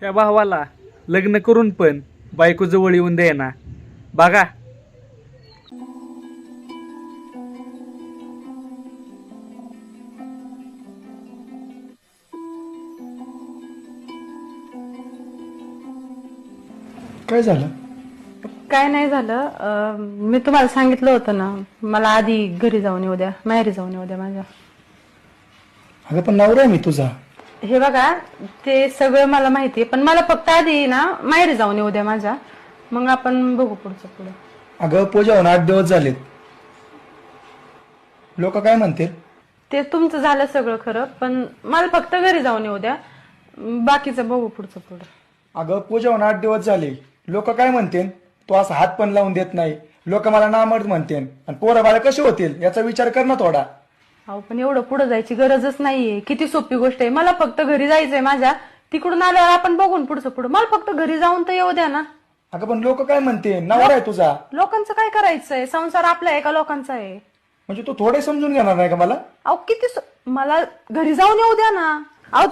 त्या भावाला लग्न करून पण बायको जवळ येऊन दे ना बघा. काय झालं? काय नाही झालं. मी तुम्हाला सांगितलं होतं ना, मला आधी घरी जाऊन येऊ द्या, माहेरी जाऊन येऊ द्या माझ्या. अगं पण नवरा आहे मी तुझा. हे बघा, ते सगळं मला माहिती आहे, पण मला फक्त आधी ना माहेरी जाऊन येऊ द्या माझ्या, मग आपण बघू पुढचं पुढं. अगं पूजा होऊन 8 दिवस झालेत. लोक काय म्हणतील? ते तुमचं झालं सगळं खरं, पण मला फक्त घरी जाऊन येऊ द्या, बाकीचं बघू पुढचं पुढं. अगं पूजा होऊन 8 दिवस झाले. लोक काय म्हणतील? तू असा हात पण लावून देत नाही. लोक मला नामर्द म्हणतील आणि पोरं बाळा कसे होतील याचा विचार कर ना थोडा. अहो पण एवढं पुढे जायची गरजच नाहीये. किती सोपी गोष्ट आहे. मला फक्त घरी जायचंय माझ्या, तिकडून आल्यावर आपण बघून पुढचं पुढं. मला फक्त घरी जाऊन तर येऊ द्या ना. अगं पण लोक काय म्हणतील? नवरा आहे तुझा. लोकांचं काय करायचंय? संसार आपला आहे का लोकांचा आहे? म्हणजे तू थोडे समजून घेणार नाही का मला? अहो किती मला घरी जाऊन येऊ द्या ना. अहो